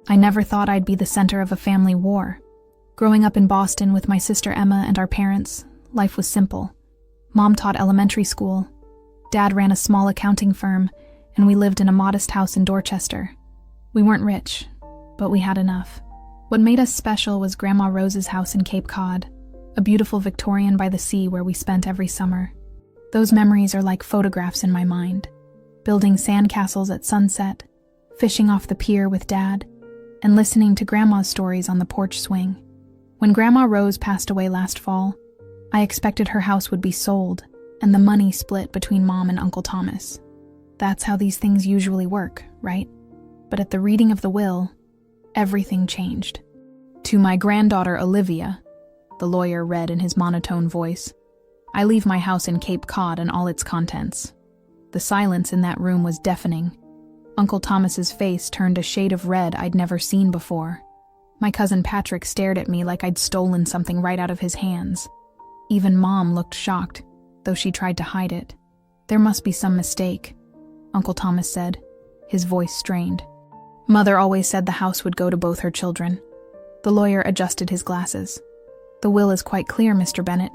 I never thought I'd be the center of a family war. Growing up in Boston with my sister Emma and our parents, life was simple. Mom taught elementary school. Dad ran a small accounting firm, and we lived in a modest house in Dorchester. We weren't rich, but we had enough. What made us special was Grandma Rose's house in Cape Cod, a beautiful Victorian by the sea where we spent every summer. Those memories are like photographs in my mind. Building sandcastles at sunset, fishing off the pier with Dad, and listening to Grandma's stories on the porch swing. When Grandma Rose passed away last fall, I expected her house would be sold and the money split between Mom and Uncle Thomas. That's how these things usually work, right? But at the reading of the will, everything changed. To my granddaughter Olivia, the lawyer read in his monotone voice, I leave my house in Cape Cod and all its contents. The silence in that room was deafening. Uncle Thomas's face turned a shade of red I'd never seen before. My cousin Patrick stared at me like I'd stolen something right out of his hands. Even Mom looked shocked, though she tried to hide it. There must be some mistake, Uncle Thomas said, his voice strained. Mother always said the house would go to both her children. The lawyer adjusted his glasses. The will is quite clear, Mr. Bennett.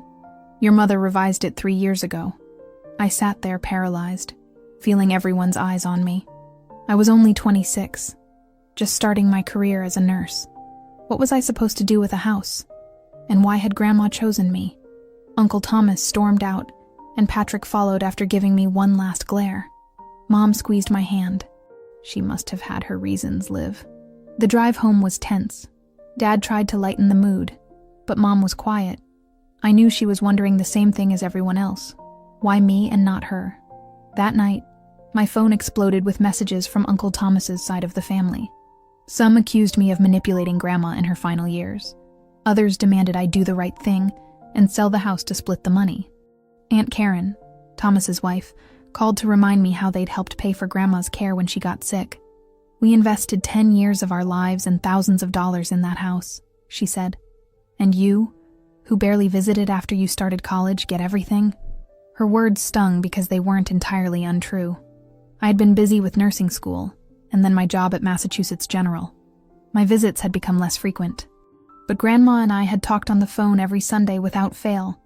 Your mother revised it 3 years ago. I sat there paralyzed, feeling everyone's eyes on me. I was only 26, just starting my career as a nurse. What was I supposed to do with a house? And why had Grandma chosen me? Uncle Thomas stormed out, and Patrick followed after giving me one last glare. Mom squeezed my hand. She must have had her reasons, Liv. The drive home was tense. Dad tried to lighten the mood, but Mom was quiet. I knew she was wondering the same thing as everyone else. Why me and not her? That night, my phone exploded with messages from Uncle Thomas's side of the family. Some accused me of manipulating Grandma in her final years. Others demanded I do the right thing and sell the house to split the money. Aunt Karen, Thomas's wife, called to remind me how they'd helped pay for Grandma's care when she got sick. We invested 10 years of our lives and thousands of dollars in that house, she said. And you, who barely visited after you started college, get everything? Her words stung because they weren't entirely untrue. I had been busy with nursing school, and then my job at Massachusetts General. My visits had become less frequent. But Grandma and I had talked on the phone every Sunday without fail.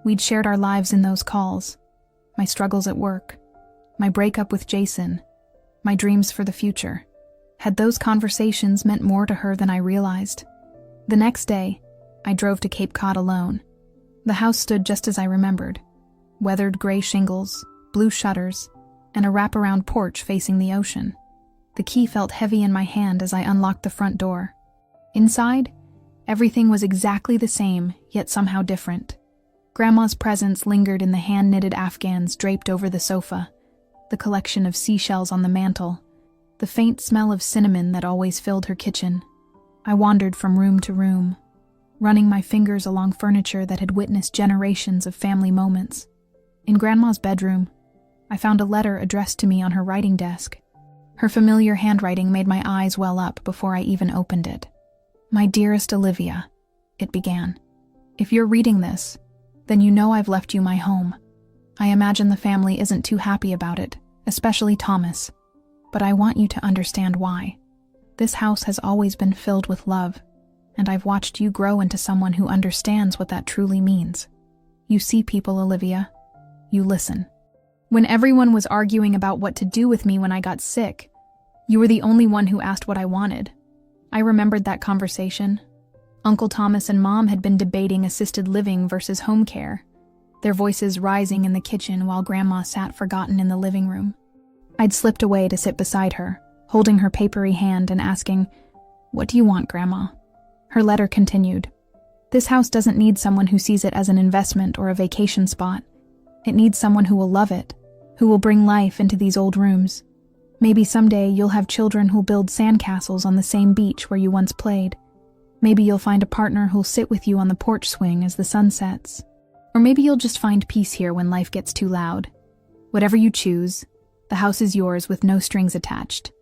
We'd shared our lives in those calls. My struggles at work, my breakup with Jason, my dreams for the future. Had those conversations meant more to her than I realized? The next day, I drove to Cape Cod alone. The house stood just as I remembered. Weathered gray shingles, blue shutters, and a wraparound porch facing the ocean. The key felt heavy in my hand as I unlocked the front door. Inside, everything was exactly the same, yet somehow different. Grandma's presence lingered in the hand-knitted afghans draped over the sofa, the collection of seashells on the mantel, the faint smell of cinnamon that always filled her kitchen. I wandered from room to room, running my fingers along furniture that had witnessed generations of family moments. In Grandma's bedroom, I found a letter addressed to me on her writing desk. Her familiar handwriting made my eyes well up before I even opened it. My dearest Olivia, it began. If you're reading this, then you know I've left you my home. I imagine the family isn't too happy about it, especially Thomas. But I want you to understand why. This house has always been filled with love, and I've watched you grow into someone who understands what that truly means. You see people, Olivia. You listen. When everyone was arguing about what to do with me when I got sick, you were the only one who asked what I wanted. I remembered that conversation. Uncle Thomas and Mom had been debating assisted living versus home care, their voices rising in the kitchen while Grandma sat forgotten in the living room. I'd slipped away to sit beside her, holding her papery hand and asking, "What do you want, Grandma?" Her letter continued. This house doesn't need someone who sees it as an investment or a vacation spot. It needs someone who will love it, who will bring life into these old rooms. Maybe someday you'll have children who'll build sandcastles on the same beach where you once played. Maybe you'll find a partner who'll sit with you on the porch swing as the sun sets. Or maybe you'll just find peace here when life gets too loud. Whatever you choose, the house is yours with no strings attached.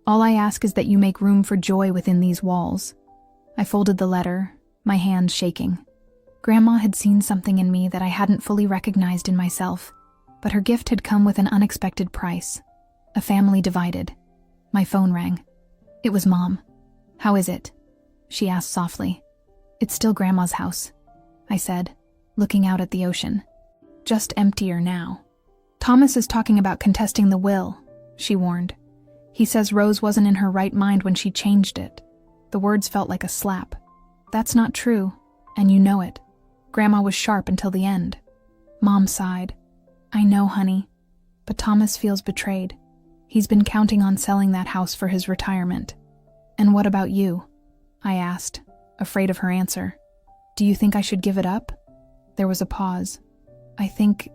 All I ask is that you make room for joy within these walls. I folded the letter, my hand shaking. Grandma had seen something in me that I hadn't fully recognized in myself, but her gift had come with an unexpected price. A family divided. My phone rang. It was Mom. "How is it?" she asked softly. "It's still Grandma's house," I said, looking out at the ocean. "Just emptier now." "Thomas is talking about contesting the will," she warned. "He says Rose wasn't in her right mind when she changed it." The words felt like a slap. "That's not true, and you know it. Grandma was sharp until the end." Mom sighed. "I know, honey, but Thomas feels betrayed. He's been counting on selling that house for his retirement." "And what about you?" I asked, afraid of her answer. "Do you think I should give it up?" There was a pause. I think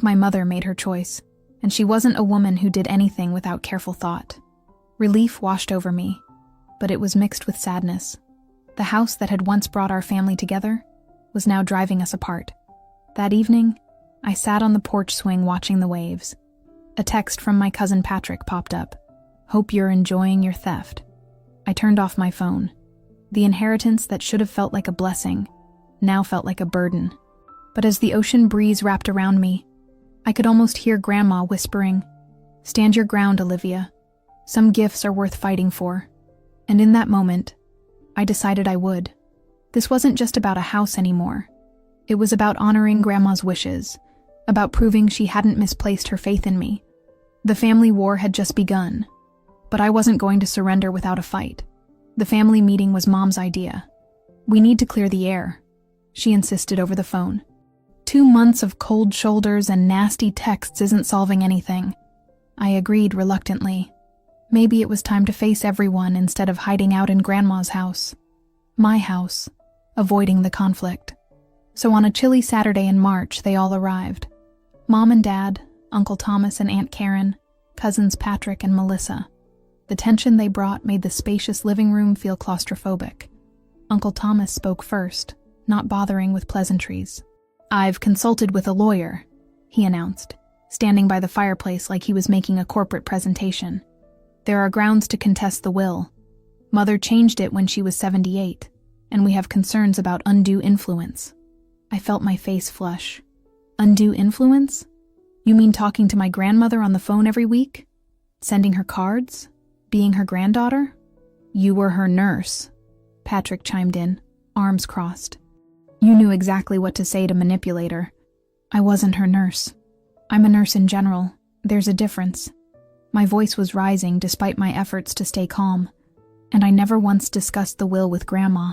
my mother made her choice, and she wasn't a woman who did anything without careful thought. Relief washed over me, but it was mixed with sadness. The house that had once brought our family together was now driving us apart. That evening, I sat on the porch swing watching the waves. A text from my cousin Patrick popped up. "Hope you're enjoying your theft." I turned off my phone. The inheritance that should have felt like a blessing now felt like a burden. But as the ocean breeze wrapped around me, I could almost hear Grandma whispering, "Stand your ground, Olivia. Some gifts are worth fighting for." And in that moment, I decided I would. This wasn't just about a house anymore. It was about honoring Grandma's wishes, about proving she hadn't misplaced her faith in me. The family war had just begun, but I wasn't going to surrender without a fight. The family meeting was Mom's idea. "We need to clear the air," she insisted over the phone. 2 months of cold shoulders and nasty texts isn't solving anything." I agreed reluctantly. Maybe it was time to face everyone instead of hiding out in Grandma's house. My house, avoiding the conflict. So on a chilly Saturday in March, they all arrived. Mom and Dad, Uncle Thomas and Aunt Karen, cousins Patrick and Melissa. The tension they brought made the spacious living room feel claustrophobic. Uncle Thomas spoke first, not bothering with pleasantries. "I've consulted with a lawyer," he announced, standing by the fireplace like he was making a corporate presentation. "There are grounds to contest the will. Mother changed it when she was 78, and we have concerns about undue influence." I felt my face flush. Undue influence? You mean talking to my grandmother on the phone every week? Sending her cards? Being her granddaughter? "You were her nurse," Patrick chimed in, arms crossed. "You knew exactly what to say to manipulate her." "I wasn't her nurse. I'm a nurse in general. There's a difference." My voice was rising despite my efforts to stay calm, and I never once discussed the will with Grandma.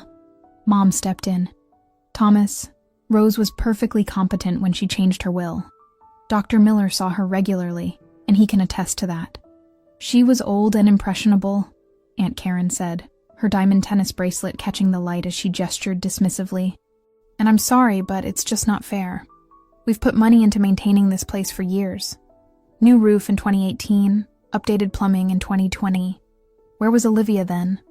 Mom stepped in. "Thomas, Rose was perfectly competent when she changed her will. Dr. Miller saw her regularly, and he can attest to that. She was old and impressionable," Aunt Karen said, her diamond tennis bracelet catching the light as she gestured dismissively. "And I'm sorry, but it's just not fair. We've put money into maintaining this place for years. New roof in 2018, updated plumbing in 2020. Where was Olivia then?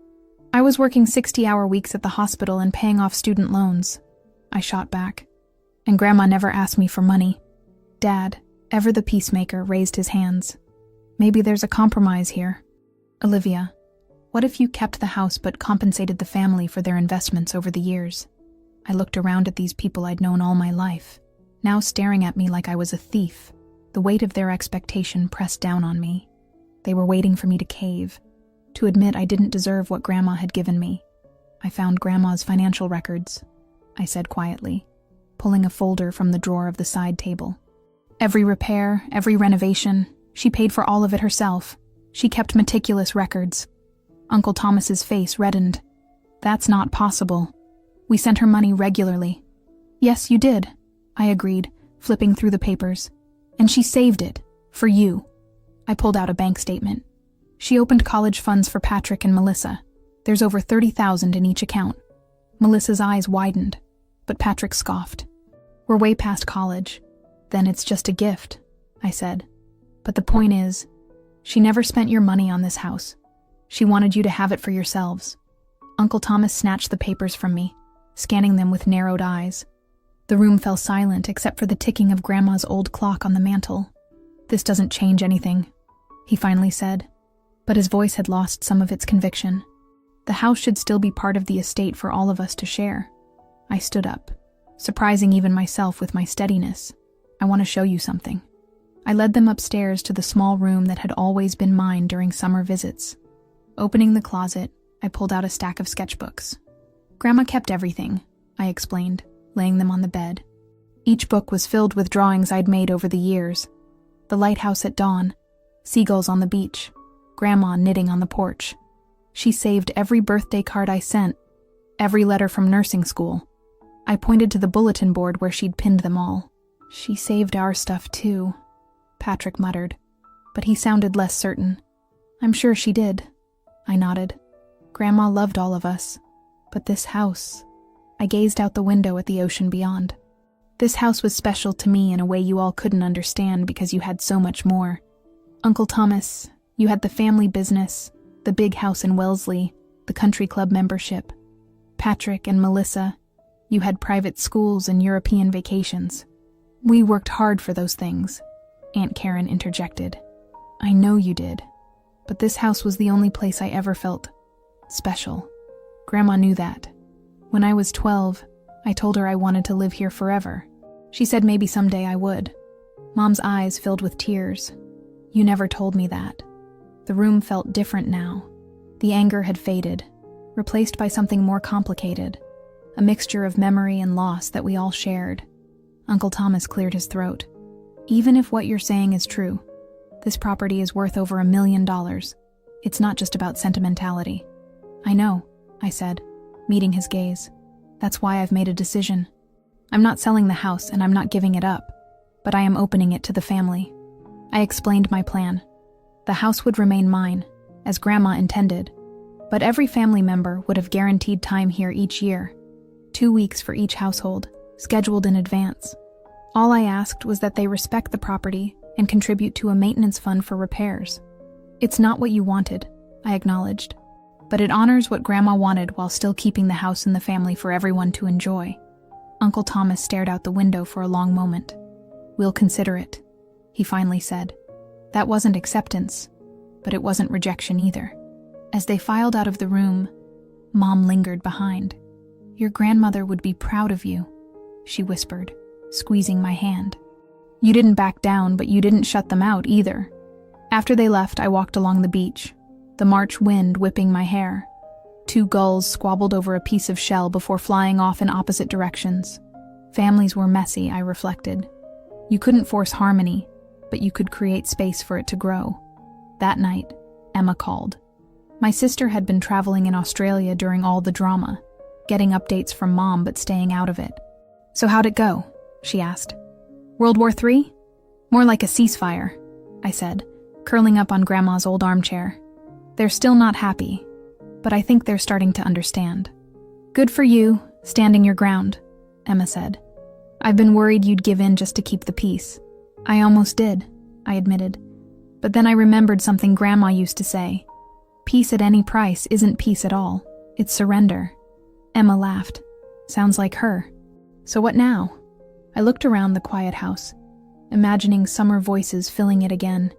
I was working 60-hour weeks at the hospital and paying off student loans," I shot back. "And Grandma never asked me for money." Dad, ever the peacemaker, raised his hands. "Maybe there's a compromise here. Olivia, what if you kept the house but compensated the family for their investments over the years?" I looked around at these people I'd known all my life, now staring at me like I was a thief. The weight of their expectation pressed down on me. They were waiting for me to cave, to admit I didn't deserve what Grandma had given me. "I found Grandma's financial records," I said quietly, pulling a folder from the drawer of the side table. "Every repair, every renovation, she paid for all of it herself. She kept meticulous records." Uncle Thomas's face reddened. "That's not possible. We sent her money regularly." "Yes, you did," I agreed, flipping through the papers. "And she saved it. For you." I pulled out a bank statement. She opened college funds for Patrick and Melissa. There's over $30,000 in each account. Melissa's eyes widened, but Patrick scoffed. "We're way past college." "Then it's just a gift," I said. "But the point is, she never spent your money on this house. She wanted you to have it for yourselves." Uncle Thomas snatched the papers from me, scanning them with narrowed eyes. The room fell silent except for the ticking of Grandma's old clock on the mantel. "This doesn't change anything," he finally said, but his voice had lost some of its conviction. "The house should still be part of the estate for all of us to share." I stood up, surprising even myself with my steadiness. "I want to show you something." I led them upstairs to the small room that had always been mine during summer visits. Opening the closet, I pulled out a stack of sketchbooks. Grandma kept everything, I explained, laying them on the bed. Each book was filled with drawings I'd made over the years. The lighthouse at dawn, seagulls on the beach, Grandma knitting on the porch. She saved every birthday card I sent, every letter from nursing school. I pointed to the bulletin board where she'd pinned them all. She saved our stuff too, Patrick muttered, but he sounded less certain. I'm sure she did, I nodded. Grandma loved all of us, but this house... I gazed out the window at the ocean beyond. This house was special to me in a way you all couldn't understand because you had so much more. Uncle Thomas, you had the family business, the big house in Wellesley, the country club membership. Patrick and Melissa, you had private schools and European vacations. We worked hard for those things, Aunt Karen interjected. I know you did, but this house was the only place I ever felt special. Grandma knew that. When I was 12, I told her I wanted to live here forever. She said maybe someday I would. Mom's eyes filled with tears. You never told me that. The room felt different now. The anger had faded, replaced by something more complicated, a mixture of memory and loss that we all shared. Uncle Thomas cleared his throat. Even if what you're saying is true, this property is worth over $1 million. It's not just about sentimentality. I know, I said, meeting his gaze. That's why I've made a decision. I'm not selling the house and I'm not giving it up, but I am opening it to the family. I explained my plan. The house would remain mine, as Grandma intended, but every family member would have guaranteed time here each year, 2 weeks for each household, scheduled in advance. All I asked was that they respect the property and contribute to a maintenance fund for repairs. It's not what you wanted, I acknowledged, but it honors what Grandma wanted while still keeping the house in the family for everyone to enjoy. Uncle Thomas stared out the window for a long moment. We'll consider it, he finally said. That wasn't acceptance, but it wasn't rejection either. As they filed out of the room, Mom lingered behind. Your grandmother would be proud of you, she whispered, squeezing my hand. You didn't back down, but you didn't shut them out either. After they left, I walked along the beach, the March wind whipping my hair. 2 gulls squabbled over a piece of shell before flying off in opposite directions. Families were messy, I reflected. You couldn't force harmony, but you could create space for it to grow. That night, Emma called. My sister had been traveling in Australia during all the drama, getting updates from Mom but staying out of it. So how'd it go? She asked. World War III? More like a ceasefire, I said, curling up on Grandma's old armchair. They're still not happy, but I think they're starting to understand. Good for you, standing your ground, Emma said. I've been worried you'd give in just to keep the peace. I almost did, I admitted. But then I remembered something Grandma used to say. Peace at any price isn't peace at all. It's surrender. Emma laughed. Sounds like her. So what now? I looked around the quiet house, imagining summer voices filling it again.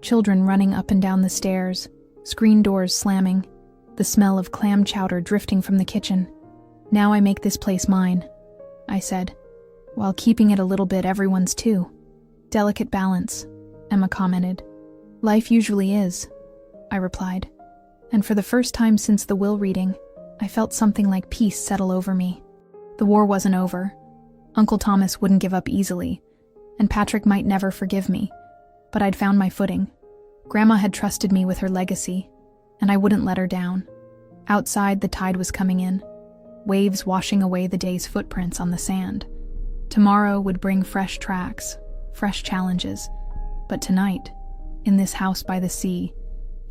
Children running up and down the stairs, screen doors slamming, the smell of clam chowder drifting from the kitchen. Now I make this place mine, I said, while keeping it a little bit everyone's too. Delicate balance, Emma commented. Life usually is, I replied. And for the first time since the will reading, I felt something like peace settle over me. The war wasn't over. Uncle Thomas wouldn't give up easily, and Patrick might never forgive me, but I'd found my footing. Grandma had trusted me with her legacy, and I wouldn't let her down. Outside, the tide was coming in, waves washing away the day's footprints on the sand. Tomorrow would bring fresh tracks, fresh challenges, but tonight, in this house by the sea,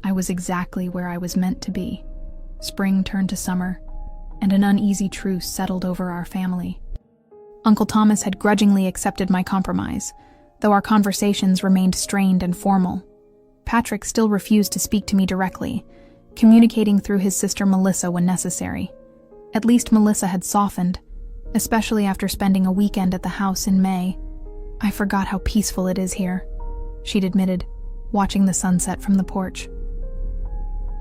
I was exactly where I was meant to be. Spring turned to summer, and an uneasy truce settled over our family. Uncle Thomas had grudgingly accepted my compromise, though our conversations remained strained and formal. Patrick still refused to speak to me directly, communicating through his sister Melissa when necessary. At least Melissa had softened, especially after spending a weekend at the house in May. I forgot how peaceful it is here, she'd admitted, watching the sunset from the porch.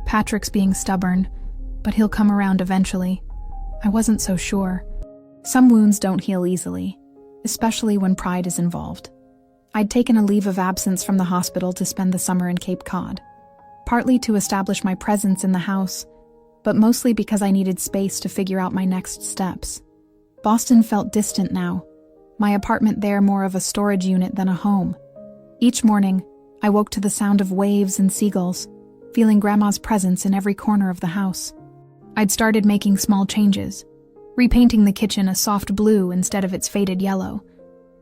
Patrick's being stubborn, but he'll come around eventually. I wasn't so sure. Some wounds don't heal easily, especially when pride is involved. I'd taken a leave of absence from the hospital to spend the summer in Cape Cod, partly to establish my presence in the house, but mostly because I needed space to figure out my next steps. Boston felt distant now, my apartment there more of a storage unit than a home. Each morning, I woke to the sound of waves and seagulls, feeling Grandma's presence in every corner of the house. I'd started making small changes, repainting the kitchen a soft blue instead of its faded yellow,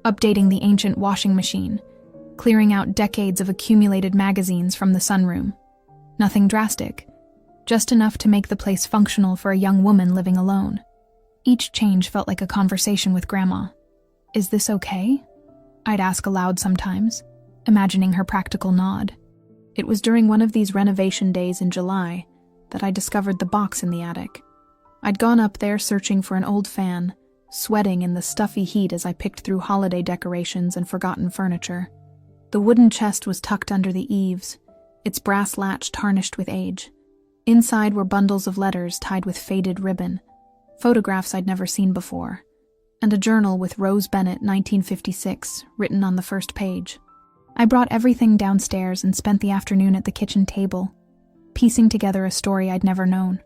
updating the ancient washing machine, clearing out decades of accumulated magazines from the sunroom. Nothing drastic, just enough to make the place functional for a young woman living alone. Each change felt like a conversation with Grandma. "Is this okay?" I'd ask aloud sometimes, imagining her practical nod. It was during one of these renovation days in July that I discovered the box in the attic. I'd gone up there searching for an old fan, sweating in the stuffy heat as I picked through holiday decorations and forgotten furniture. The wooden chest was tucked under the eaves, its brass latch tarnished with age. Inside were bundles of letters tied with faded ribbon, photographs I'd never seen before, and a journal with Rose Bennett 1956 written on the first page. I brought everything downstairs and spent the afternoon at the kitchen table, piecing together a story I'd never known.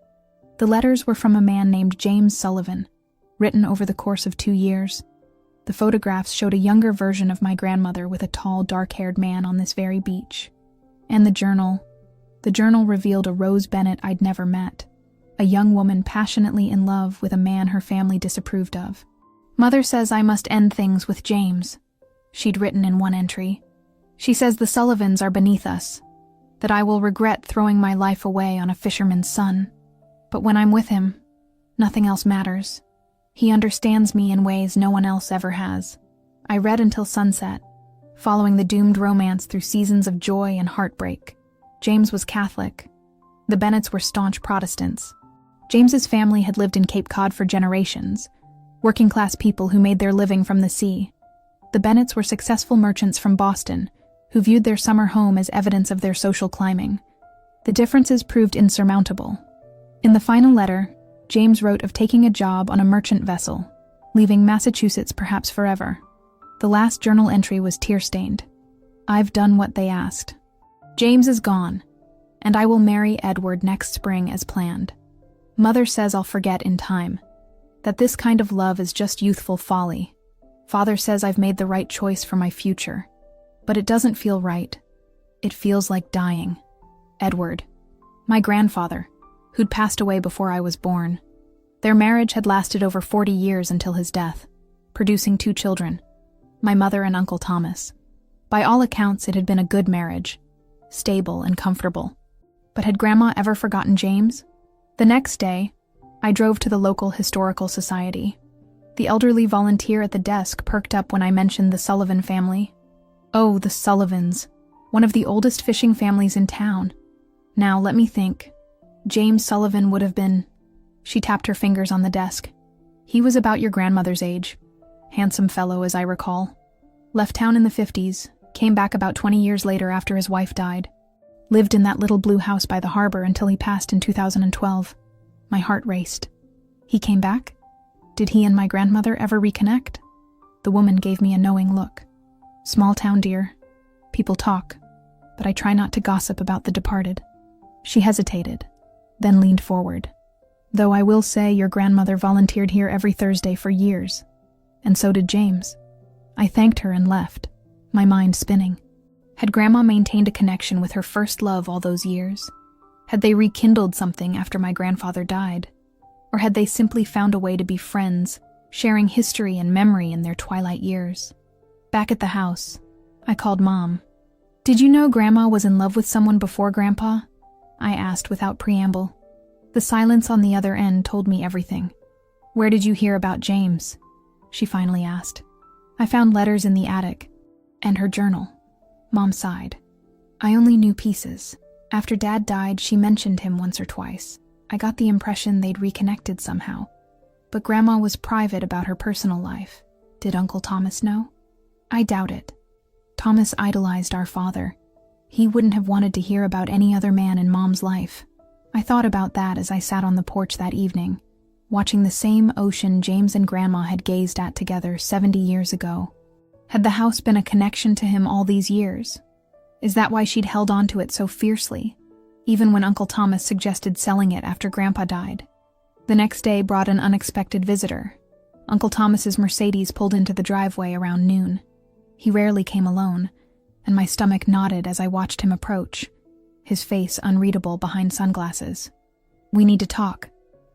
The letters were from a man named James Sullivan, written over the course of 2 years. The photographs showed a younger version of my grandmother with a tall, dark-haired man on this very beach. And the journal revealed a Rose Bennett I'd never met, a young woman passionately in love with a man her family disapproved of. "Mother says I must end things with James," she'd written in one entry. "She says the Sullivans are beneath us, that I will regret throwing my life away on a fisherman's son. But when I'm with him, nothing else matters. He understands me in ways no one else ever has." I read until sunset, following the doomed romance through seasons of joy and heartbreak. James was Catholic. The Bennetts were staunch Protestants. James's family had lived in Cape Cod for generations, working-class people who made their living from the sea. The Bennetts were successful merchants from Boston, who viewed their summer home as evidence of their social climbing. The differences proved insurmountable. In the final letter, James wrote of taking a job on a merchant vessel, leaving Massachusetts perhaps forever. The last journal entry was tear-stained. "I've done what they asked. James is gone, and I will marry Edward next spring as planned. Mother says I'll forget in time, that this kind of love is just youthful folly. Father says I've made the right choice for my future, but it doesn't feel right. It feels like dying. Edward." My grandfather, who'd passed away before I was born. Their marriage had lasted over 40 years until his death, producing 2 children, my mother and Uncle Thomas. By all accounts, it had been a good marriage, stable and comfortable. But had Grandma ever forgotten James? The next day, I drove to the local historical society. The elderly volunteer at the desk perked up when I mentioned the Sullivan family. "Oh, the Sullivans, one of the oldest fishing families in town. Now, let me think. James Sullivan would have been..." She tapped her fingers on the desk. "He was about your grandmother's age. Handsome fellow, as I recall. Left town in the 50s, came back about 20 years later after his wife died. Lived in that little blue house by the harbor until he passed in 2012. My heart raced. He came back? Did he and my grandmother ever reconnect?" The woman gave me a knowing look. "Small town, dear. People talk, but I try not to gossip about the departed." She hesitated, then leaned forward. "Though I will say your grandmother volunteered here every Thursday for years, and so did James." I thanked her and left, my mind spinning. Had Grandma maintained a connection with her first love all those years? Had they rekindled something after my grandfather died? Or had they simply found a way to be friends, sharing history and memory in their twilight years? Back at the house, I called Mom. "Did you know Grandma was in love with someone before Grandpa?" I asked without preamble. The silence on the other end told me everything. "Where did you hear about James?" she finally asked. "I found letters in the attic, and her journal." Mom sighed. "I only knew pieces. After Dad died, she mentioned him once or twice. I got the impression they'd reconnected somehow. But Grandma was private about her personal life. Did Uncle Thomas know?" "I doubt it. Thomas idolized our father. He wouldn't have wanted to hear about any other man in Mom's life." I thought about that as I sat on the porch that evening, watching the same ocean James and Grandma had gazed at together 70 years ago. Had the house been a connection to him all these years? Is that why she'd held on to it so fiercely, even when Uncle Thomas suggested selling it after Grandpa died. The next day brought an unexpected visitor. Uncle Thomas's Mercedes pulled into the driveway around noon. He rarely came alone, and my stomach knotted as I watched him approach, his face unreadable behind sunglasses. "We need to talk,"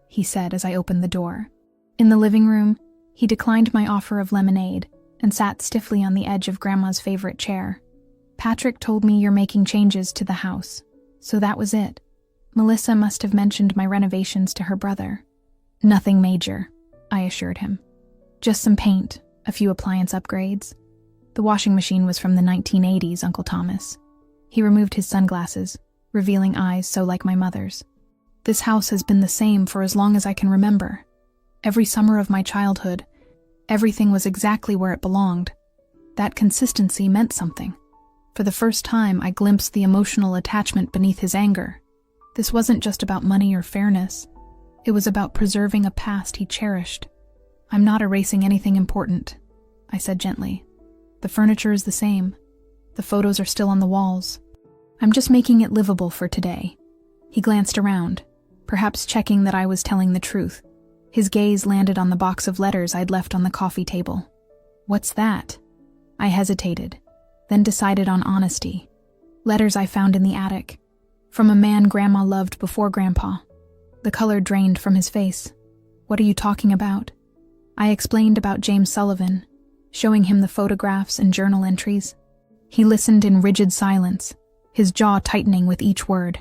he said as I opened the door. In the living room, he declined my offer of lemonade and sat stiffly on the edge of Grandma's favorite chair. "Patrick told me you're making changes to the house, so that was it. Melissa must have mentioned my renovations to her brother." "Nothing major," I assured him. "Just some paint, a few appliance upgrades. The washing machine was from the 1980s, Uncle Thomas." He removed his sunglasses, revealing eyes so like my mother's. "This house has been the same for as long as I can remember. Every summer of my childhood, everything was exactly where it belonged. That consistency meant something." For the first time, I glimpsed the emotional attachment beneath his anger. This wasn't just about money or fairness. It was about preserving a past he cherished. "I'm not erasing anything important," I said gently. "The furniture is the same. The photos are still on the walls. I'm just making it livable for today." He glanced around, perhaps checking that I was telling the truth. His gaze landed on the box of letters I'd left on the coffee table. "What's that?" I hesitated, then decided on honesty. "Letters I found in the attic, from a man Grandma loved before Grandpa." The color drained from his face. "What are you talking about?" I explained about James Sullivan, showing him the photographs and journal entries. He listened in rigid silence, his jaw tightening with each word.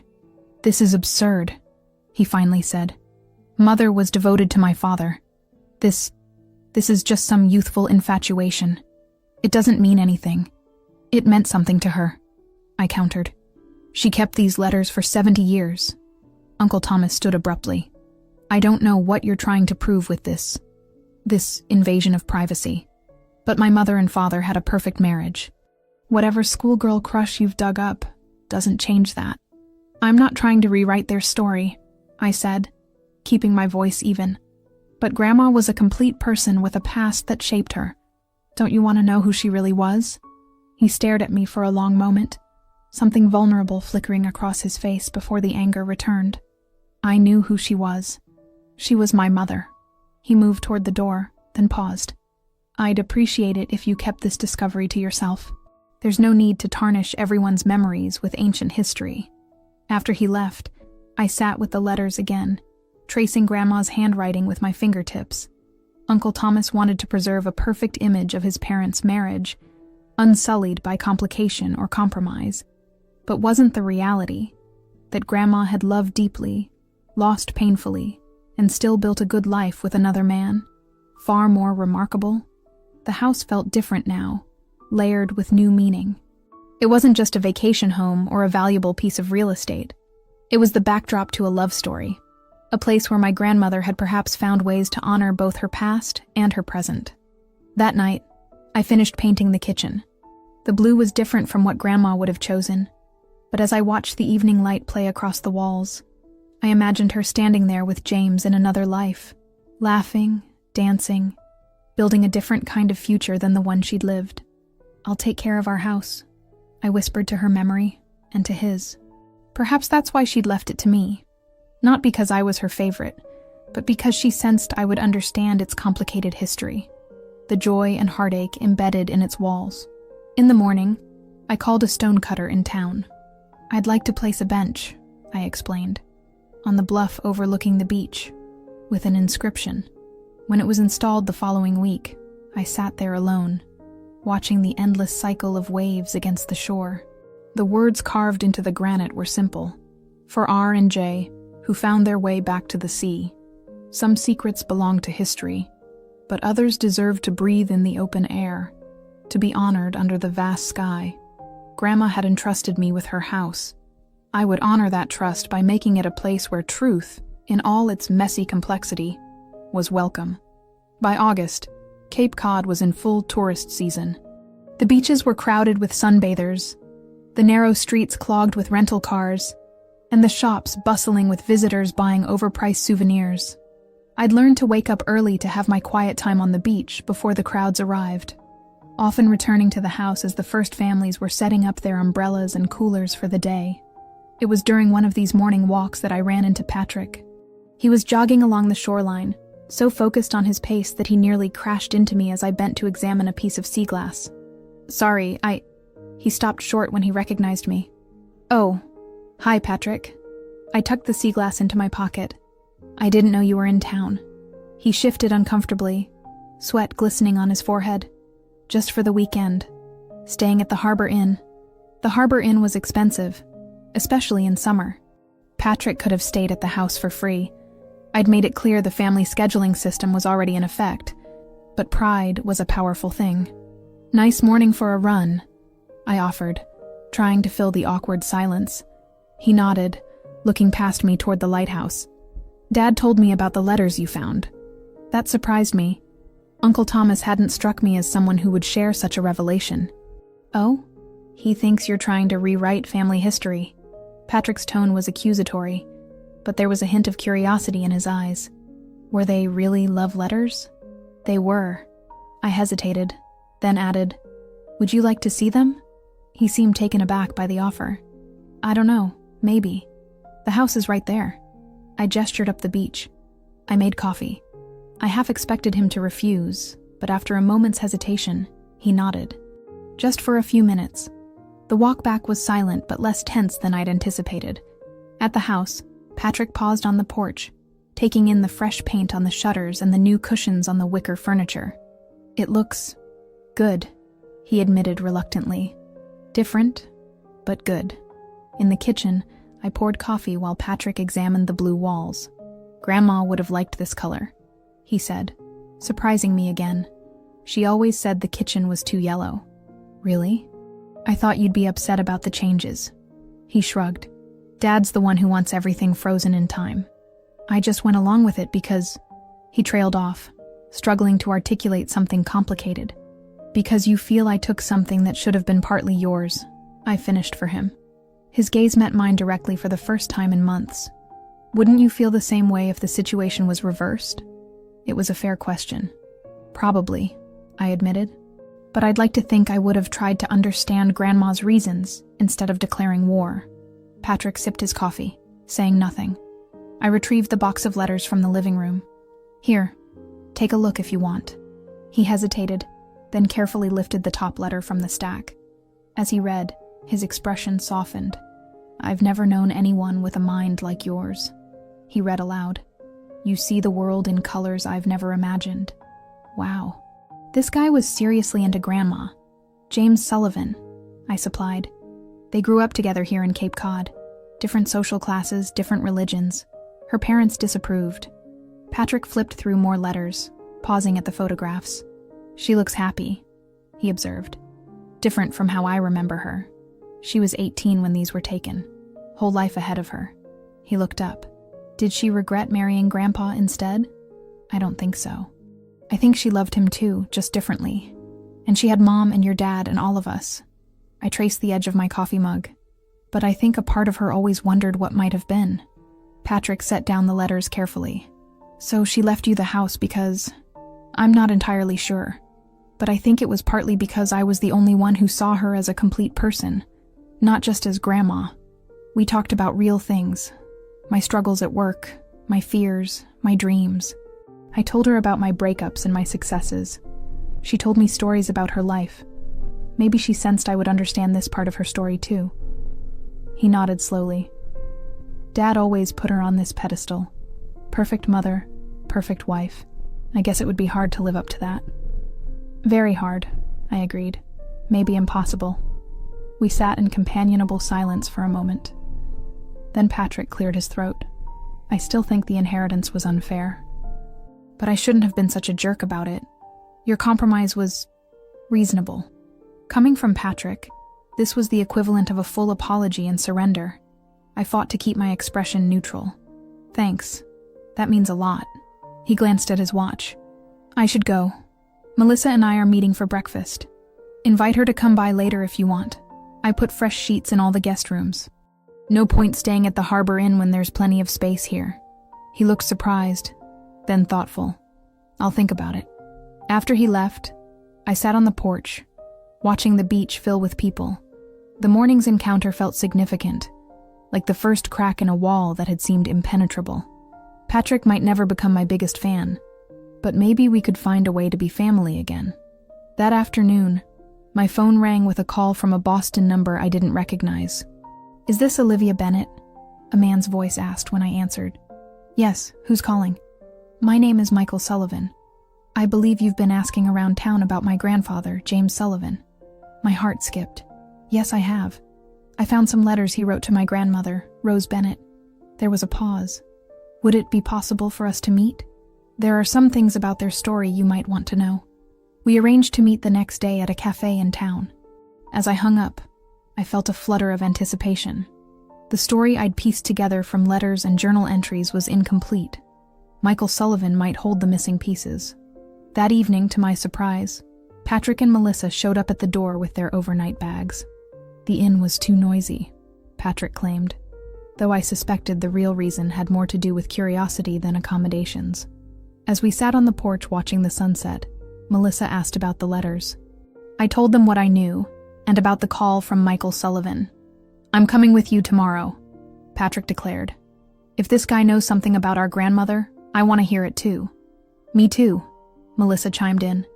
"This is absurd," he finally said. "Mother was devoted to my father. This is just some youthful infatuation. It doesn't mean anything." "It meant something to her," I countered. "She kept these letters for 70 years. Uncle Thomas stood abruptly. "I don't know what you're trying to prove with this invasion of privacy. But my mother and father had a perfect marriage. Whatever schoolgirl crush you've dug up doesn't change that." "I'm not trying to rewrite their story," I said, keeping my voice even. "But Grandma was a complete person with a past that shaped her. Don't you want to know who she really was?" He stared at me for a long moment, something vulnerable flickering across his face before the anger returned. I knew who she was. She was my mother. He moved toward the door, then paused. "I'd appreciate it if you kept this discovery to yourself. There's no need to tarnish everyone's memories with ancient history." After he left, I sat with the letters again, tracing Grandma's handwriting with my fingertips. Uncle Thomas wanted to preserve a perfect image of his parents' marriage, unsullied by complication or compromise. But wasn't the reality that Grandma had loved deeply, lost painfully, and still built a good life with another man far more remarkable? The house felt different now, layered with new meaning. It wasn't just a vacation home or a valuable piece of real estate. It was the backdrop to a love story, a place where my grandmother had perhaps found ways to honor both her past and her present. That night, I finished painting the kitchen. The blue was different from what Grandma would have chosen, but as I watched the evening light play across the walls, I imagined her standing there with James in another life, laughing, dancing, building a different kind of future than the one she'd lived. "I'll take care of our house," I whispered to her memory, and to his. Perhaps that's why she'd left it to me. Not because I was her favorite, but because she sensed I would understand its complicated history, the joy and heartache embedded in its walls. In the morning, I called a stonecutter in town. "I'd like to place a bench," I explained, "on the bluff overlooking the beach, with an inscription." When it was installed the following week, I sat there alone, watching the endless cycle of waves against the shore. The words carved into the granite were simple. For R and J, who found their way back to the sea. Some secrets belong to history, but others deserve to breathe in the open air, to be honored under the vast sky. Grandma had entrusted me with her house. I would honor that trust by making it a place where truth, in all its messy complexity, was welcome. By August, Cape Cod was in full tourist season. The beaches were crowded with sunbathers, the narrow streets clogged with rental cars, and the shops bustling with visitors buying overpriced souvenirs. I'd learned to wake up early to have my quiet time on the beach before the crowds arrived, often returning to the house as the first families were setting up their umbrellas and coolers for the day. It was during one of these morning walks that I ran into Patrick. He was jogging along the shoreline, so focused on his pace that he nearly crashed into me as I bent to examine a piece of sea glass. Sorry, He stopped short when he recognized me. Oh, hi, Patrick. I tucked the sea glass into my pocket. I didn't know you were in town. He shifted uncomfortably, sweat glistening on his forehead. Just for the weekend. Staying at the Harbor Inn. The Harbor Inn was expensive, especially in summer. Patrick could have stayed at the house for free. I'd made it clear the family scheduling system was already in effect, but pride was a powerful thing. Nice morning for a run, I offered, trying to fill the awkward silence. He nodded, looking past me toward the lighthouse. Dad told me about the letters you found. That surprised me. Uncle Thomas hadn't struck me as someone who would share such a revelation. Oh? He thinks you're trying to rewrite family history. Patrick's tone was accusatory, but there was a hint of curiosity in his eyes. Were they really love letters? They were. I hesitated, then added, "Would you like to see them?" He seemed taken aback by the offer. I don't know, maybe. The house is right there. I gestured up the beach. I made coffee. I half expected him to refuse, but after a moment's hesitation, he nodded. Just for a few minutes. The walk back was silent but less tense than I'd anticipated. At the house, Patrick paused on the porch, taking in the fresh paint on the shutters and the new cushions on the wicker furniture. It looks good, he admitted reluctantly. Different, but good. In the kitchen, I poured coffee while Patrick examined the blue walls. Grandma would have liked this color, he said, surprising me again. She always said the kitchen was too yellow. Really? I thought you'd be upset about the changes. He shrugged. Dad's the one who wants everything frozen in time. I just went along with it because... He trailed off, struggling to articulate something complicated. Because you feel I took something that should have been partly yours, I finished for him. His gaze met mine directly for the first time in months. Wouldn't you feel the same way if the situation was reversed? It was a fair question. Probably, I admitted. But I'd like to think I would have tried to understand Grandma's reasons instead of declaring war. Patrick sipped his coffee, saying nothing. I retrieved the box of letters from the living room. Here, take a look if you want. He hesitated, then carefully lifted the top letter from the stack. As he read, his expression softened. I've never known anyone with a mind like yours. He read aloud. You see the world in colors I've never imagined. Wow. This guy was seriously into Grandma. James Sullivan, I supplied. They grew up together here in Cape Cod. Different social classes, different religions. Her parents disapproved. Patrick flipped through more letters, pausing at the photographs. She looks happy, he observed. Different from how I remember her. She was 18 when these were taken. Whole life ahead of her. He looked up. Did she regret marrying Grandpa instead? I don't think so. I think she loved him too, just differently. And she had Mom and your dad and all of us. I traced the edge of my coffee mug. But I think a part of her always wondered what might have been. Patrick set down the letters carefully. So she left you the house because... I'm not entirely sure. But I think it was partly because I was the only one who saw her as a complete person. Not just as Grandma. We talked about real things. My struggles at work, my fears, my dreams. I told her about my breakups and my successes. She told me stories about her life. Maybe she sensed I would understand this part of her story too. He nodded slowly. Dad always put her on this pedestal. Perfect mother, perfect wife. I guess it would be hard to live up to that. Very hard, I agreed. Maybe impossible. We sat in companionable silence for a moment. Then Patrick cleared his throat. I still think the inheritance was unfair. But I shouldn't have been such a jerk about it. Your compromise was reasonable. Coming from Patrick, this was the equivalent of a full apology and surrender. I fought to keep my expression neutral. Thanks. That means a lot. He glanced at his watch. I should go. Melissa and I are meeting for breakfast. Invite her to come by later if you want. I put fresh sheets in all the guest rooms. No point staying at the Harbor Inn when there's plenty of space here. He looked surprised, then thoughtful. I'll think about it. After he left, I sat on the porch, watching the beach fill with people. The morning's encounter felt significant. like the first crack in a wall that had seemed impenetrable. Patrick might never become my biggest fan, but maybe we could find a way to be family again. That afternoon, my phone rang with a call from a Boston number I didn't recognize. "Is this Olivia Bennett?" a man's voice asked when I answered. "Yes, who's calling?" "My name is Michael Sullivan. I believe you've been asking around town about my grandfather, James Sullivan." My heart skipped. "Yes, I have. I found some letters he wrote to my grandmother, Rose Bennett." There was a pause. "Would it be possible for us to meet? There are some things about their story you might want to know." We arranged to meet the next day at a cafe in town. As I hung up, I felt a flutter of anticipation. The story I'd pieced together from letters and journal entries was incomplete. Michael Sullivan might hold the missing pieces. That evening, to my surprise, Patrick and Melissa showed up at the door with their overnight bags. The inn was too noisy, Patrick claimed, though I suspected the real reason had more to do with curiosity than accommodations. As we sat on the porch watching the sunset, Melissa asked about the letters. I told them what I knew, and about the call from Michael Sullivan. "I'm coming with you tomorrow," Patrick declared. "If this guy knows something about our grandmother, I want to hear it too." "Me too," Melissa chimed in.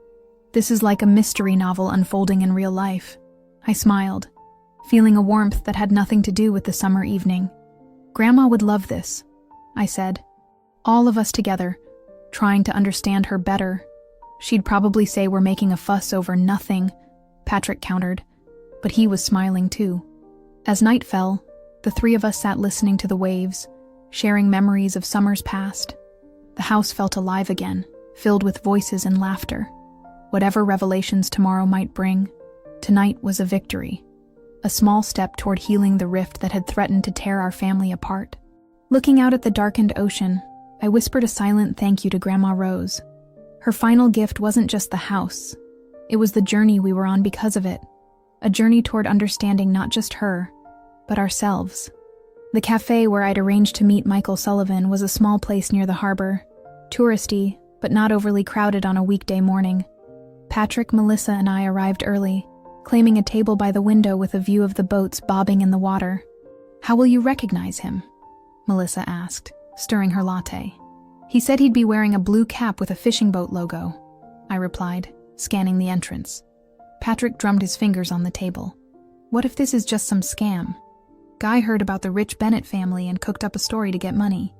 "This is like a mystery novel unfolding in real life." I smiled, feeling a warmth that had nothing to do with the summer evening. "Grandma would love this," I said. "All of us together, trying to understand her better. She'd probably say we're making a fuss over nothing," Patrick countered, but he was smiling too. As night fell, the three of us sat listening to the waves, sharing memories of summers past. The house felt alive again, filled with voices and laughter. Whatever revelations tomorrow might bring, tonight was a victory. A small step toward healing the rift that had threatened to tear our family apart. Looking out at the darkened ocean, I whispered a silent thank you to Grandma Rose. Her final gift wasn't just the house. It was the journey we were on because of it. A journey toward understanding not just her, but ourselves. The cafe where I'd arranged to meet Michael Sullivan was a small place near the harbor, touristy, but not overly crowded on a weekday morning. Patrick, Melissa, and I arrived early, claiming a table by the window with a view of the boats bobbing in the water. "How will you recognize him?" Melissa asked, stirring her latte. "He said he'd be wearing a blue cap with a fishing boat logo," I replied, scanning the entrance. Patrick drummed his fingers on the table. "What if this is just some scam? Guy heard about the rich Bennett family and cooked up a story to get money."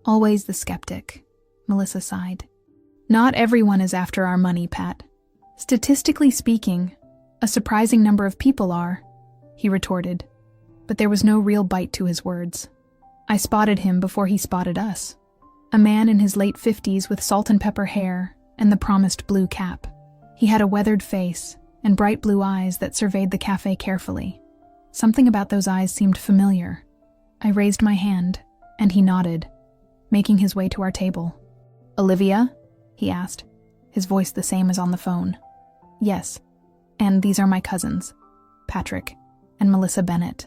"Always the skeptic," Melissa sighed. "Not everyone is after our money, Pat. Statistically speaking, a surprising number of people are," he retorted. But there was no real bite to his words. I spotted him before he spotted us. A man in his late 50s with salt and pepper hair and the promised blue cap. He had a weathered face and bright blue eyes that surveyed the cafe carefully. Something about those eyes seemed familiar. I raised my hand, and he nodded, making his way to our table. "Olivia?" he asked, his voice the same as on the phone. "Yes, and these are my cousins, Patrick and Melissa Bennett."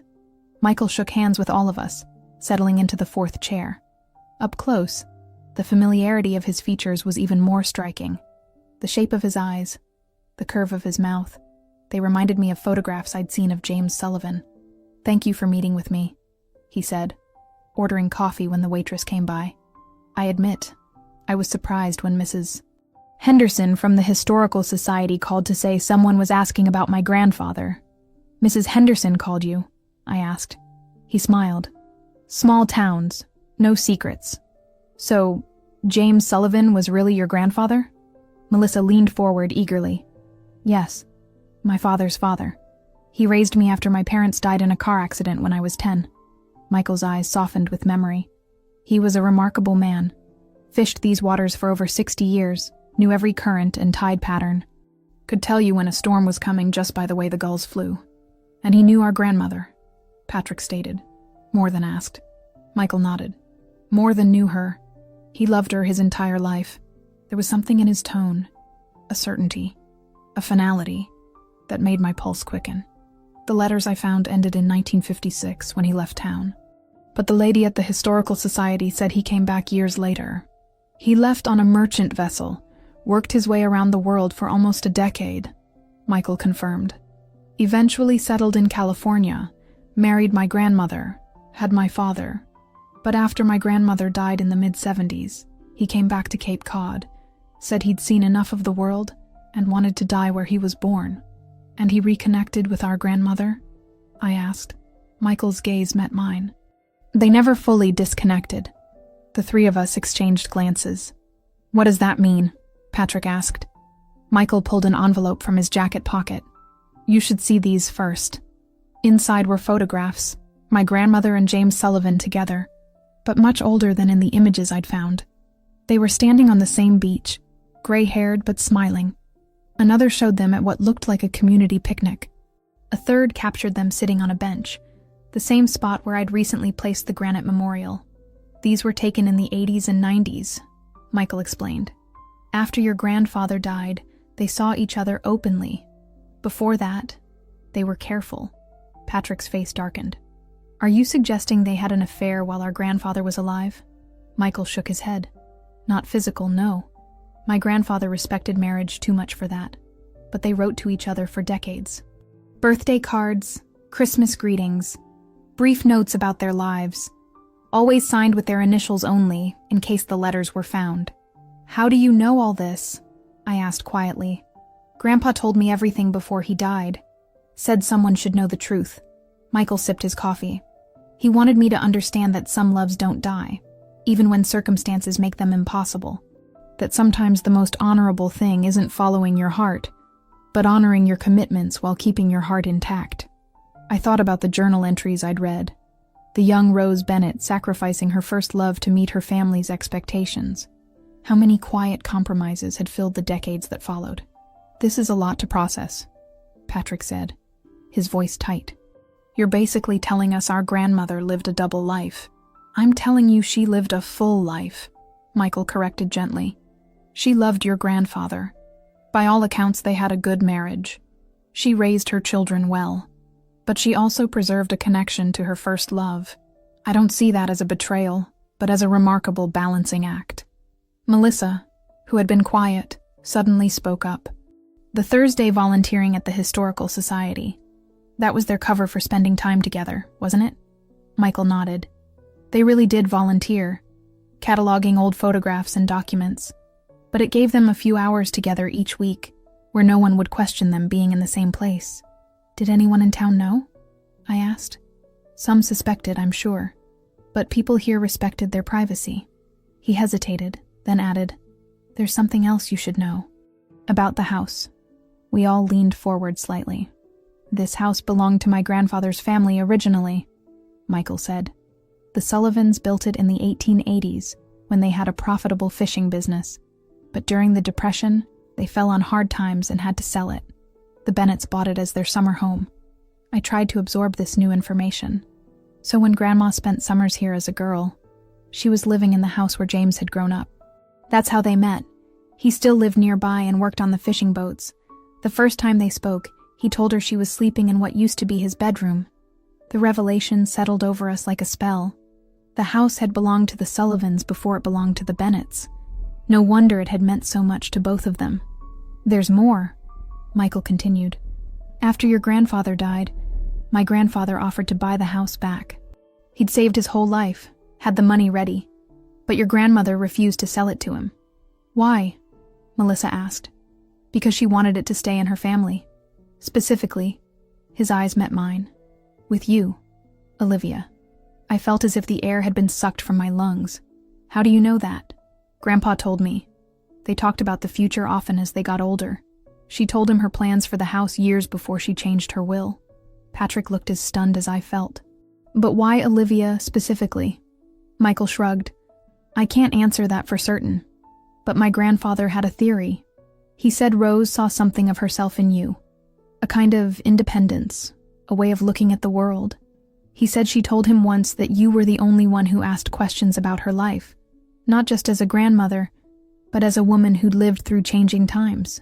Michael shook hands with all of us, settling into the fourth chair. Up close, the familiarity of his features was even more striking. The shape of his eyes, the curve of his mouth, they reminded me of photographs I'd seen of James Sullivan. "Thank you for meeting with me," he said, ordering coffee when the waitress came by. I admit, I was surprised when Mrs. Henderson from the Historical Society called to say someone was asking about my grandfather. "Mrs. Henderson called you?" I asked. He smiled. "Small towns, no secrets. So, James Sullivan was really your grandfather?" Melissa leaned forward eagerly. "Yes, my father's father. He raised me after my parents died in a car accident when I was 10. Michael's eyes softened with memory. "He was a remarkable man. Fished these waters for over 60 years, knew every current and tide pattern. Could tell you when a storm was coming just by the way the gulls flew. And he knew our grandmother," Patrick stated, more than asked. Michael nodded. "More than knew her. He loved her his entire life. There was something in his tone, a certainty, a finality, that made my pulse quicken. The letters I found ended in 1956 when he left town. But the lady at the Historical Society said he came back years later. He left on a merchant vessel, worked his way around the world for almost a decade," Michael confirmed. "Eventually settled in California, married my grandmother, had my father. But after my grandmother died in the mid-70s, he came back to Cape Cod, said he'd seen enough of the world and wanted to die where he was born. And he reconnected with our grandmother? I asked. Michael's gaze met mine. They never fully disconnected. The three of us exchanged glances. What does that mean? Patrick asked. Michael pulled an envelope from his jacket pocket. You should see these first. Inside were photographs, my grandmother and James Sullivan together, but much older than in the images I'd found. They were standing on the same beach, gray-haired but smiling. Another showed them at what looked like a community picnic. A third captured them sitting on a bench, the same spot where I'd recently placed the granite memorial. These were taken in the 80s and 90s, Michael explained. After your grandfather died, they saw each other openly. Before that, they were careful. Patrick's face darkened. Are you suggesting they had an affair while our grandfather was alive? Michael shook his head. Not physical, no. My grandfather respected marriage too much for that. But they wrote to each other for decades. Birthday cards, Christmas greetings, brief notes about their lives, always signed with their initials only, in case the letters were found. How do you know all this? I asked quietly. Grandpa told me everything before he died. Said someone should know the truth. Michael sipped his coffee. He wanted me to understand that some loves don't die, even when circumstances make them impossible. That sometimes the most honorable thing isn't following your heart, but honoring your commitments while keeping your heart intact. I thought about the journal entries I'd read. The young Rose Bennett sacrificing her first love to meet her family's expectations. How many quiet compromises had filled the decades that followed. This is a lot to process, Patrick said, his voice tight. You're basically telling us our grandmother lived a double life. I'm telling you she lived a full life, Michael corrected gently. She loved your grandfather. By all accounts, they had a good marriage. She raised her children well. But she also preserved a connection to her first love. I don't see that as a betrayal, but as a remarkable balancing act. Melissa, who had been quiet, suddenly spoke up. The Thursday volunteering at the Historical Society. That was their cover for spending time together, wasn't it? Michael nodded. They really did volunteer, cataloging old photographs and documents. But it gave them a few hours together each week, where no one would question them being in the same place. Did anyone in town know? I asked. Some suspected, I'm sure, but people here respected their privacy. He hesitated, then added, There's something else you should know. About the house. We all leaned forward slightly. This house belonged to my grandfather's family originally, Michael said. The Sullivans built it in the 1880s, when they had a profitable fishing business. But during the Depression, they fell on hard times and had to sell it. The Bennetts bought it as their summer home. I tried to absorb this new information. So when Grandma spent summers here as a girl, she was living in the house where James had grown up. That's how they met. He still lived nearby and worked on the fishing boats. The first time they spoke, he told her she was sleeping in what used to be his bedroom. The revelation settled over us like a spell. The house had belonged to the Sullivans before it belonged to the Bennetts. No wonder it had meant so much to both of them. There's more, Michael continued. After your grandfather died, my grandfather offered to buy the house back. He'd saved his whole life, had the money ready, but your grandmother refused to sell it to him. Why? Melissa asked. Because she wanted it to stay in her family. Specifically, his eyes met mine. With you, Olivia. I felt as if the air had been sucked from my lungs. How do you know that? Grandpa told me. They talked about the future often as they got older. She told him her plans for the house years before she changed her will. Patrick looked as stunned as I felt. But why Olivia specifically? Michael shrugged. I can't answer that for certain. But my grandfather had a theory. He said Rose saw something of herself in you. A kind of independence, a way of looking at the world. He said she told him once that you were the only one who asked questions about her life, not just as a grandmother, but as a woman who'd lived through changing times.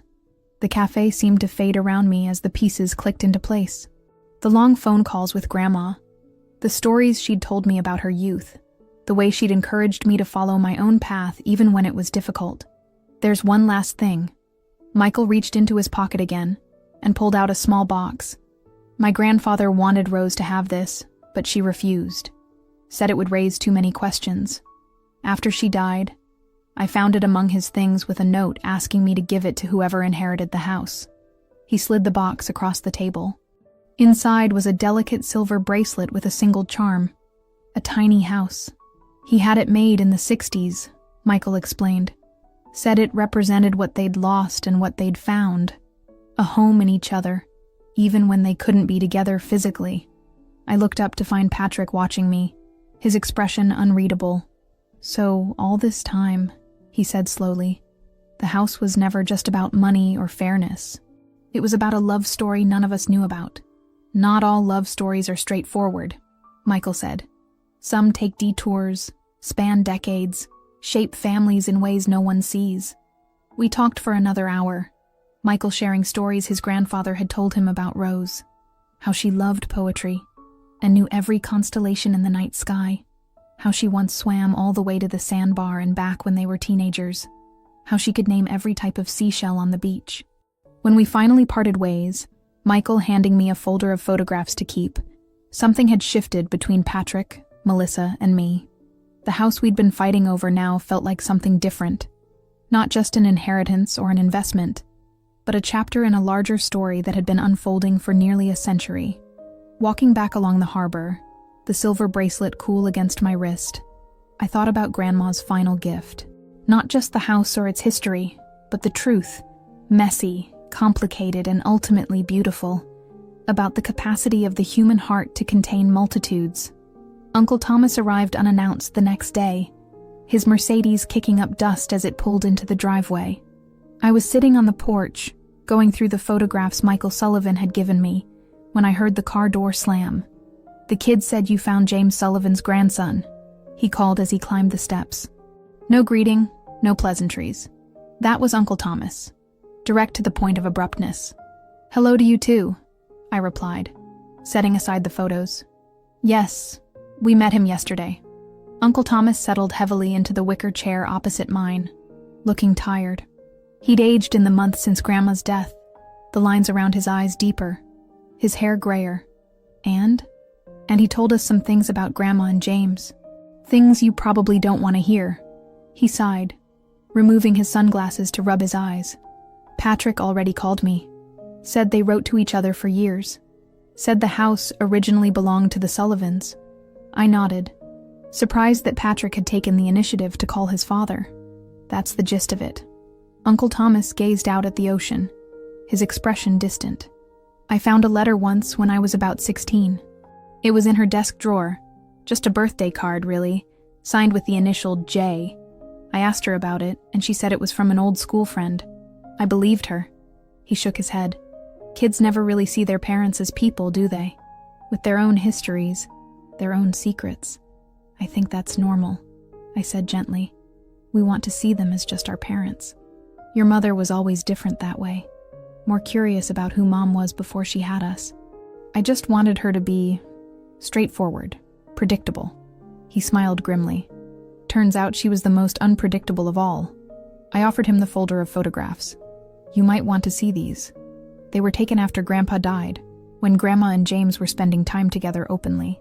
The cafe seemed to fade around me as the pieces clicked into place. The long phone calls with Grandma, the stories she'd told me about her youth, the way she'd encouraged me to follow my own path even when it was difficult. There's one last thing. Michael reached into his pocket again and pulled out a small box. My grandfather wanted Rose to have this, but she refused. Said it would raise too many questions. After she died, I found it among his things with a note asking me to give it to whoever inherited the house. He slid the box across the table. Inside was a delicate silver bracelet with a single charm. A tiny house. He had it made in the 60s, Michael explained. Said it represented what they'd lost and what they'd found. A home in each other, even when they couldn't be together physically. I looked up to find Patrick watching me, his expression unreadable. So, all this time, he said slowly, the house was never just about money or fairness. It was about a love story none of us knew about. Not all love stories are straightforward, Michael said. Some take detours, span decades, shape families in ways no one sees. We talked for another hour, Michael sharing stories his grandfather had told him about Rose, how she loved poetry and knew every constellation in the night sky, how she once swam all the way to the sandbar and back when they were teenagers, how she could name every type of seashell on the beach. When we finally parted ways, Michael handing me a folder of photographs to keep, something had shifted between Patrick, Melissa, and me. The house we'd been fighting over now felt like something different. Not just an inheritance or an investment, but a chapter in a larger story that had been unfolding for nearly a century. Walking back along the harbor, the silver bracelet cool against my wrist, I thought about Grandma's final gift. Not just the house or its history, but the truth, messy, complicated, and ultimately beautiful, about the capacity of the human heart to contain multitudes. Uncle Thomas arrived unannounced the next day, his Mercedes kicking up dust as it pulled into the driveway. I was sitting on the porch, going through the photographs Michael Sullivan had given me, when I heard the car door slam. "The kid said you found James Sullivan's grandson," he called as he climbed the steps. No greeting, no pleasantries. That was Uncle Thomas, direct to the point of abruptness. "Hello to you too," I replied, setting aside the photos. "Yes, we met him yesterday." Uncle Thomas settled heavily into the wicker chair opposite mine, looking tired. He'd aged in the month since Grandma's death, the lines around his eyes deeper, his hair grayer. And he told us some things about Grandma and James. Things you probably don't want to hear. He sighed, removing his sunglasses to rub his eyes. Patrick already called me. Said they wrote to each other for years. Said the house originally belonged to the Sullivans. I nodded, surprised that Patrick had taken the initiative to call his father. That's the gist of it. Uncle Thomas gazed out at the ocean, his expression distant. "I found a letter once when I was about 16. It was in her desk drawer, just a birthday card, really, signed with the initial J. I asked her about it, and she said it was from an old school friend. I believed her." He shook his head. "Kids never really see their parents as people, do they? With their own histories, their own secrets. I think that's normal," I said gently. "We want to see them as just our parents. Your mother was always different that way, more curious about who Mom was before she had us. I just wanted her to be straightforward, predictable." He smiled grimly. Turns out she was the most unpredictable of all. I offered him the folder of photographs. "You might want to see these. They were taken after Grandpa died, when Grandma and James were spending time together openly."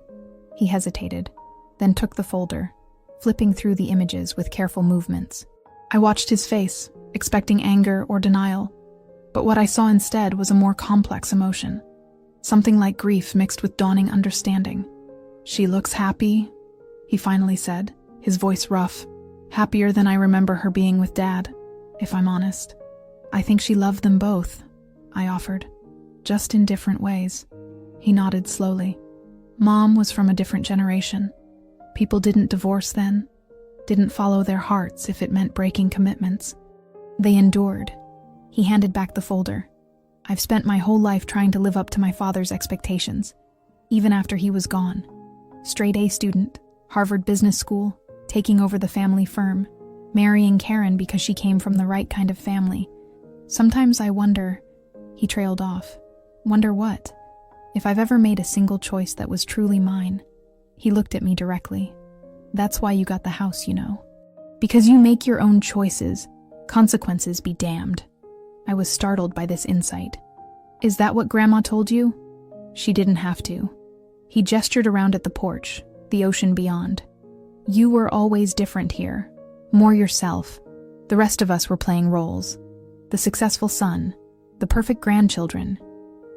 He hesitated, then took the folder, flipping through the images with careful movements. I watched his face, expecting anger or denial, but what I saw instead was a more complex emotion. Something like grief mixed with dawning understanding. "She looks happy," he finally said, his voice rough. "Happier than I remember her being with Dad, if I'm honest. I think she loved them both," I offered, "just in different ways." He nodded slowly. "Mom was from a different generation. People didn't divorce then, didn't follow their hearts if it meant breaking commitments. They endured." He handed back the folder. "I've spent my whole life trying to live up to my father's expectations, even after he was gone. Straight A student, Harvard Business School, taking over the family firm, marrying Karen because she came from the right kind of family. Sometimes I wonder," he trailed off, "wonder what? If I've ever made a single choice that was truly mine." He looked at me directly. "That's why you got the house, you know. Because you make your own choices, consequences be damned." I was startled by this insight. "Is that what Grandma told you?" "She didn't have to." He gestured around at the porch, the ocean beyond. You were always different here, more yourself. The rest of us were playing roles. The successful son, the perfect grandchildren.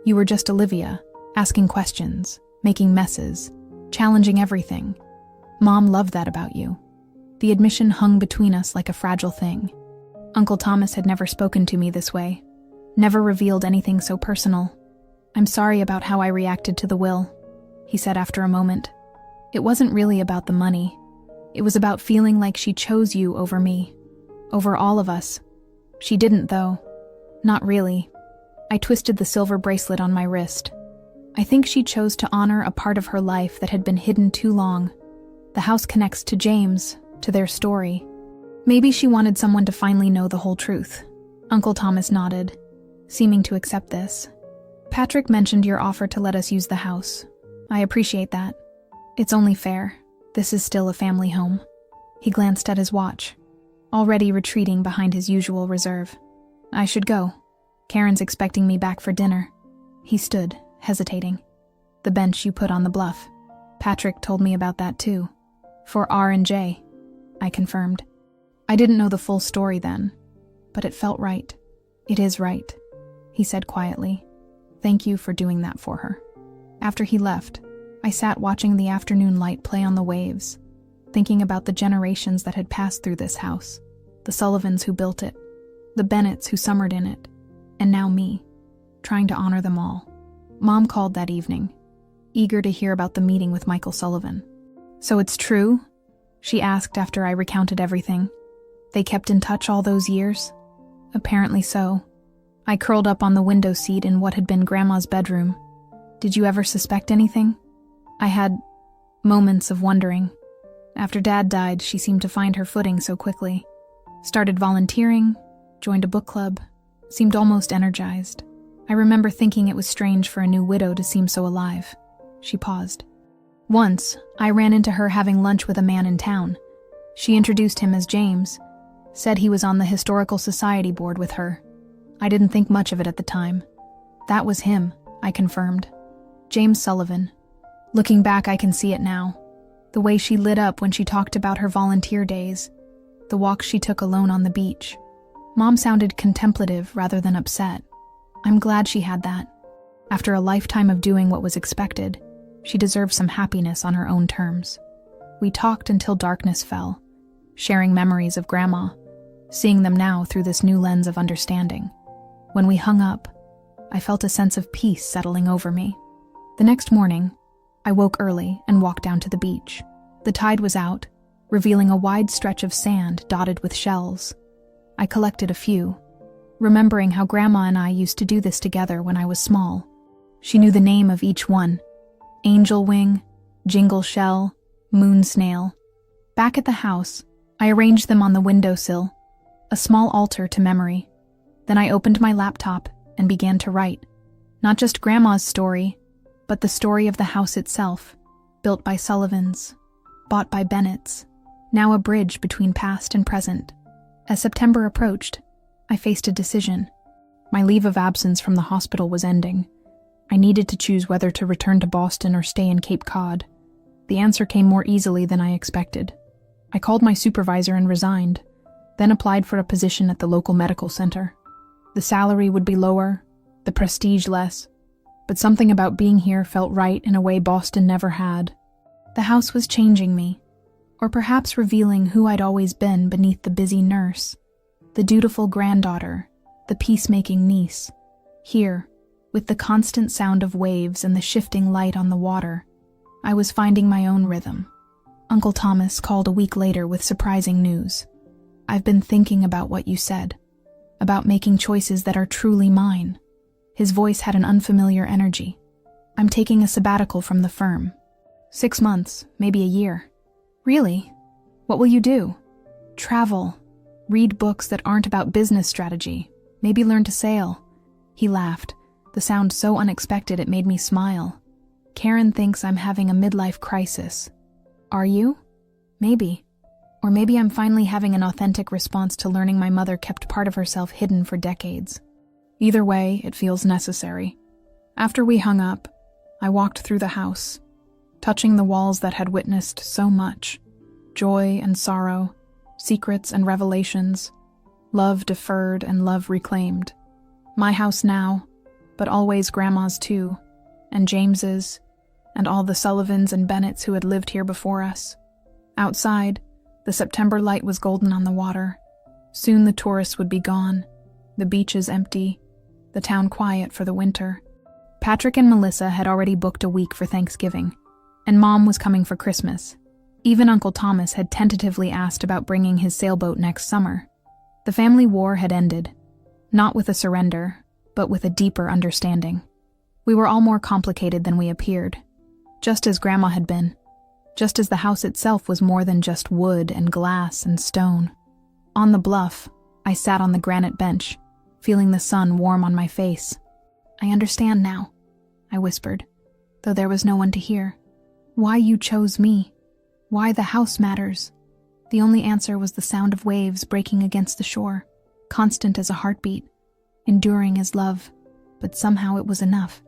You were just Olivia, asking questions, making messes, challenging everything. Mom loved that about you. The admission hung between us like a fragile thing. Uncle Thomas had never spoken to me this way, never revealed anything so personal. "I'm sorry about how I reacted to the will," he said after a moment. "It wasn't really about the money. It was about feeling like she chose you over me, over all of us. She didn't, though. Not really." I twisted the silver bracelet on my wrist. I think she chose to honor a part of her life that had been hidden too long. The house connects to James, to their story. Maybe she wanted someone to finally know the whole truth. Uncle Thomas nodded, seeming to accept this. "Patrick mentioned your offer to let us use the house. I appreciate that. It's only fair. This is still a family home." He glanced at his watch, already retreating behind his usual reserve. "I should go. Karen's expecting me back for dinner." He stood, hesitating. "The bench you put on the bluff. Patrick told me about that too. For R&J, I confirmed. I didn't know the full story then, but it felt right. "It is right," he said quietly. "Thank you for doing that for her." After he left, I sat watching the afternoon light play on the waves, thinking about the generations that had passed through this house, the Sullivans who built it, the Bennetts who summered in it, and now me, trying to honor them all. Mom called that evening, eager to hear about the meeting with Michael Sullivan. "So it's true?" she asked after I recounted everything. "They kept in touch all those years?" "Apparently so." I curled up on the window seat in what had been Grandma's bedroom. "Did you ever suspect anything?" I had moments of wondering. After Dad died, she seemed to find her footing so quickly. Started volunteering, joined a book club, seemed almost energized. I remember thinking it was strange for a new widow to seem so alive. She paused. Once, I ran into her having lunch with a man in town. She introduced him as James, said he was on the Historical Society board with her. I didn't think much of it at the time. That was him, I confirmed. James Sullivan. Looking back, I can see it now. The way she lit up when she talked about her volunteer days, the walks she took alone on the beach. Mom sounded contemplative rather than upset. I'm glad she had that. After a lifetime of doing what was expected, she deserved some happiness on her own terms. We talked until darkness fell, sharing memories of Grandma, seeing them now through this new lens of understanding. When we hung up, I felt a sense of peace settling over me. The next morning, I woke early and walked down to the beach. The tide was out, revealing a wide stretch of sand dotted with shells. I collected a few, remembering how Grandma and I used to do this together when I was small. She knew the name of each one: angel wing, jingle shell, moon snail. Back at the house, I arranged them on the windowsill, a small altar to memory. Then I opened my laptop and began to write. Not just Grandma's story, but the story of the house itself, built by Sullivans, bought by Bennetts, now a bridge between past and present. As September approached, I faced a decision. My leave of absence from the hospital was ending. I needed to choose whether to return to Boston or stay in Cape Cod. The answer came more easily than I expected. I called my supervisor and resigned, then applied for a position at the local medical center. The salary would be lower, the prestige less, but something about being here felt right in a way Boston never had. The house was changing me, or perhaps revealing who I'd always been beneath the busy nurse, the dutiful granddaughter, the peacemaking niece. Here, with the constant sound of waves and the shifting light on the water, I was finding my own rhythm. Uncle Thomas called a week later with surprising news. "I've been thinking about what you said, about making choices that are truly mine." His voice had an unfamiliar energy. "I'm taking a sabbatical from the firm. 6 months, maybe a year." "Really? What will you do?" "Travel. Read books that aren't about business strategy. Maybe learn to sail." He laughed, the sound so unexpected it made me smile. "Karen thinks I'm having a midlife crisis. Are you? Maybe. Or maybe I'm finally having an authentic response to learning my mother kept part of herself hidden for decades. Either way, it feels necessary." After we hung up, I walked through the house. touching the walls that had witnessed so much: joy and sorrow, secrets and revelations, love deferred and love reclaimed. My house now, but always Grandma's too, and James's, and all the Sullivans and Bennets who had lived here before us. Outside, the September light was golden on the water. Soon the tourists would be gone, the beaches empty, the town quiet for the winter. Patrick and Melissa had already booked a week for Thanksgiving, and Mom was coming for Christmas. Even Uncle Thomas had tentatively asked about bringing his sailboat next summer. The family war had ended, not with a surrender, but with a deeper understanding. We were all more complicated than we appeared, just as Grandma had been, just as the house itself was more than just wood and glass and stone. On the bluff, I sat on the granite bench, feeling the sun warm on my face. "I understand now," I whispered, though there was no one to hear. "Why you chose me. Why the house matters." The only answer was the sound of waves breaking against the shore, constant as a heartbeat, enduring as love, but somehow it was enough.